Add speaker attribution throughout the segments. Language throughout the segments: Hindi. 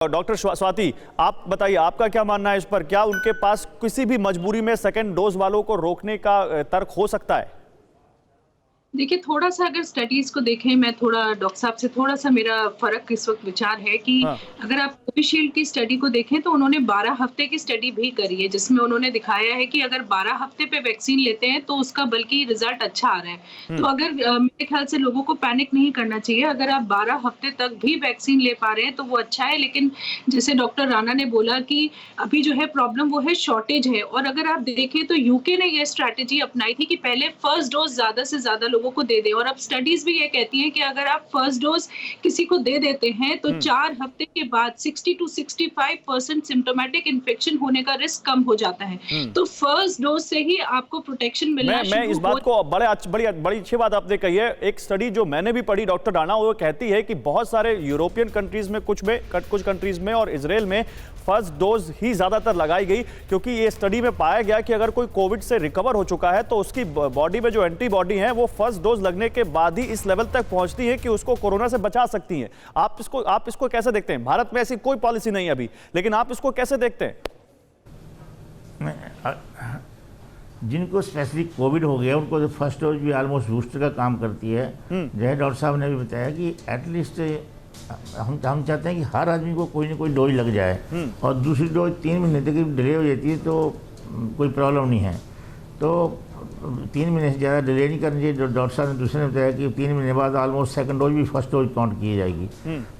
Speaker 1: डॉक्टर स्वाति, आप बताइए, आपका क्या मानना है इस पर? क्या उनके पास किसी भी मजबूरी में सेकेंड डोज वालों को रोकने का तर्क हो सकता है?
Speaker 2: देखिए, थोड़ा-सा अगर स्टडीज़ को देखें, मैं थोड़ा डॉक्टर साहब से थोड़ा-सा मेरा फ़र्क इस वक़्त विचार है कि
Speaker 1: हाँ।
Speaker 2: अगर आप कोविशील्ड की स्टडी को देखें तो उन्होंने 12 हफ़्ते की स्टडी भी करी है, जिसमें उन्होंने दिखाया है कि अगर 12 हफ़्ते पे वैक्सीन लेते हैं तो उसका बल्कि रिज़ल्ट अच्छा आ रहा है। तो
Speaker 1: हुँ।
Speaker 2: अगर मेरे ख़्याल से लोगों को पैनिक नहीं करना चाहिए। अगर आप 12 हफ़्ते तक भी वैक्सीन ले पा रहे हैं तो वो अच्छा है, लेकिन जैसे डॉक्टर राणा ने बोला कि अभी जो है प्रॉब्लम वो है शॉर्टेज है। और अगर आप देखें तो यूके ने ये स्ट्रैटेजी अपनाई थी कि पहले फर्स्ट डोज़ ज़्यादा से ज़्यादा लोगों को दे दें, और अब स्टडीज़ भी ये कहती हैं कि अगर आप फर्स्ट डोज़ किसी को दे देते हैं तो
Speaker 1: हुँ।
Speaker 2: 4 हफ्ते के बाद 60 टू 65% सिम्प्टोमेटिक इन्फेक्शन होने का रिस्क कम हो जाता है।
Speaker 1: हुँ।
Speaker 2: तो फर्स्ट डोज़ से ही आपको प्रोटेक्शन मिलना
Speaker 1: मैं इस
Speaker 2: शुरू हो।
Speaker 1: बात को बड़ी अच्छी बात आपने कही है। एक स्टडी जो मैंने भी पढ़ी डॉक्टर राणा, वो कहती है कि बहुत सारे यूरोपियन कंट्रीज में, कुछ कंट्रीज में और इजराइल में फर्स्ट डोज ही ज्यादातर लगाई गई, क्योंकि ये स्टडी में पाया गया कि अगर कोई कोविड से रिकवर हो चुका है तो उसकी बॉडी में जो एंटीबॉडी है वो फर्स्ट डोज लगने के बाद ही इस लेवल तक पहुंचती है कि उसको कोरोना से बचा सकती है। आप इसको कैसे देखते हैं? भारत में ऐसी कोई पॉलिसी नहीं अभी, लेकिन आप इसको कैसे देखते हैं?
Speaker 3: जिनको स्पेसिफिक कोविड हो गया उनको तो फर्स्ट डोज भी ऑलमोस्ट बूस्टर का काम करती है। जैसे डॉक्टर साहब ने भी बताया कि एटलीस्ट हम चाहते हैं कि हर आदमी को कोई ना कोई डोज लग जाए, और दूसरी डोज 3 महीने तक डिले हो जाती है तो कोई प्रॉब्लम नहीं है। तो 3 महीने से ज़्यादा डिले नहीं करनी चाहिए। डॉक्टर साहब ने दूसरे ने बताया कि 3 महीने बाद ऑलमोस्ट सेकंड डोज भी फर्स्ट डोज काउंट की जाएगी।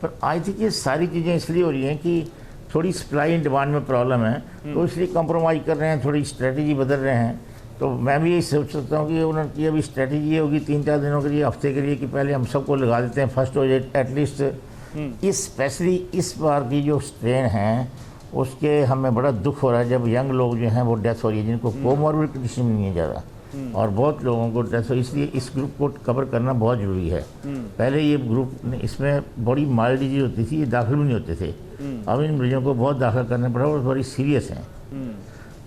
Speaker 3: पर आई थिंक ये सारी चीज़ें इसलिए हो रही हैं कि थोड़ी सप्लाई एंड डिमांड में प्रॉब्लम है, तो इसलिए कंप्रोमाइज़ कर रहे हैं, थोड़ी स्ट्रेटजी बदल रहे हैं। तो मैं भी यही सोच सकता हूँ कि उन्होंने अभी स्ट्रेटजी ये होगी 3-4 दिनों के लिए, हफ्ते के लिए, कि पहले हम सबको लगा देते हैं फर्स्ट डोज एटलीस्ट। इस स्पेशली इस बार की जो स्ट्रेन है उसके हमें बड़ा दुख हो रहा है, जब यंग लोग जो हैं वो डेथ हो रही है, जिनको कोमॉर्बिड कंडीशन नहीं है ज़्यादा, और बहुत लोगों को डेथ हो, इसलिए इस ग्रुप को कवर करना बहुत ज़रूरी है। पहले ये ग्रुप इसमें बड़ी माइल्ड डिजीज होती थी, ये दाखिल भी नहीं होते थे। अब इन मरीजों को बहुत दाखिल करना पड़ा और बड़ी सीरियस हैं।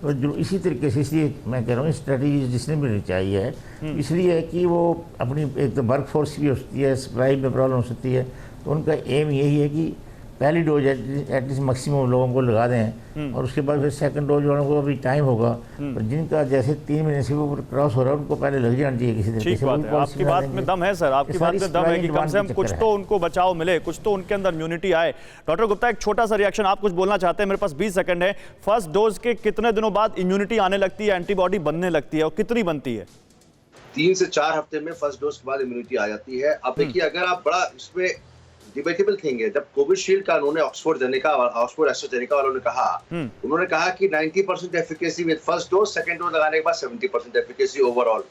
Speaker 3: तो जो इसी तरीके से, इसलिए मैं कह रहा हूँ स्ट्रेटजी जिसने भी चाहिए है, इसलिए है कि वो अपनी एक तो वर्क फोर्स भी होती है, सप्लाई में प्रॉब्लम हो सकती है, तो उनका एम यही है कि पहली डोज एटलीस्ट मैक्सिमम लोगों को लगा दें, और उसके बाद फिर सेकंड डोज वालों को अभी टाइम होगा, पर जिनका जैसे 3 महीने से वो क्रॉस हो रहा है उनको पहले लग जाना चाहिए किसी तरीके से।
Speaker 1: आपकी बात में दम है सर, आपकी बात में दम है कि कम से कम कुछ तो उनको बचाव मिले, कुछ तो उनके अंदर इम्यूनिटी आए। डॉक्टर गुप्ता, एक छोटा सा रिएक्शन, आप कुछ बोलना चाहते हैं? मेरे पास 20 सेकंड है। फर्स्ट डोज के कितने दिनों बाद इम्यूनिटी आने लगती है, एंटीबॉडी बनने लगती है, और कितनी बनती है?
Speaker 4: 3 से 4 हफ्ते में फर्स्ट डोज के बाद इम्यूनिटी आ जाती है। अब देखिए, अगर आप बड़ा इसमें डिबेटेबल थिंग है, जब कोविशील्ड का उन्होंने ऑक्सफोर्ड एस्ट्राजेनेका वालों ने कहा, उन्होंने कहा कि 90% efficacy with first dose, second dose लगाने के बाद 70% एफिकेसी ओवरऑल।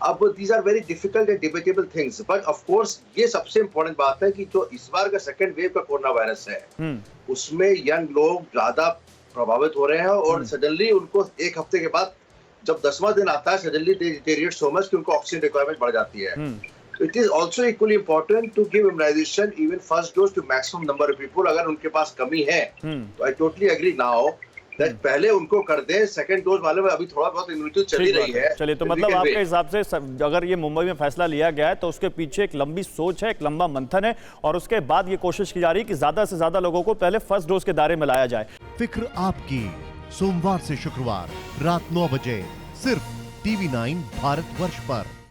Speaker 4: अब these are very difficult and debatable things, but of course ये सबसे इंपॉर्टेंट बात है कि जो इस बार का सेकंड वेव का कोरोना वायरस है, उसमें यंग लोग ज्यादा प्रभावित हो रहे हैं, और सडनली उनको 1 हफ्ते के बाद जब 10वां दिन आता है, suddenly they deteriorate so much कि उनको ऑक्सीजन रिक्वायरमेंट बढ़ जाती है। It is also equally important to give immunization, even first dose, to maximum number of people. अगर उनके पास कमी है, तो I totally agree now that पहले उनको कर दें। सेकंड डोज वाले में अभी थोड़ा बहुत इम्यूनिटी चली रही है।
Speaker 1: चलिए, तो मतलब आपके हिसाब से अगर ये मुंबई में फैसला लिया गया है तो उसके पीछे एक लंबी सोच है, एक लंबा मंथन है, और उसके बाद ये कोशिश की जा रही है कि ज्यादा से ज्यादा लोगों को पहले फर्स्ट डोज के दायरे में लाया जाए।
Speaker 5: फिक्र आपकी, सोमवार से शुक्रवार रात 9 बजे सिर्फ TV9 भारतवर्ष पर।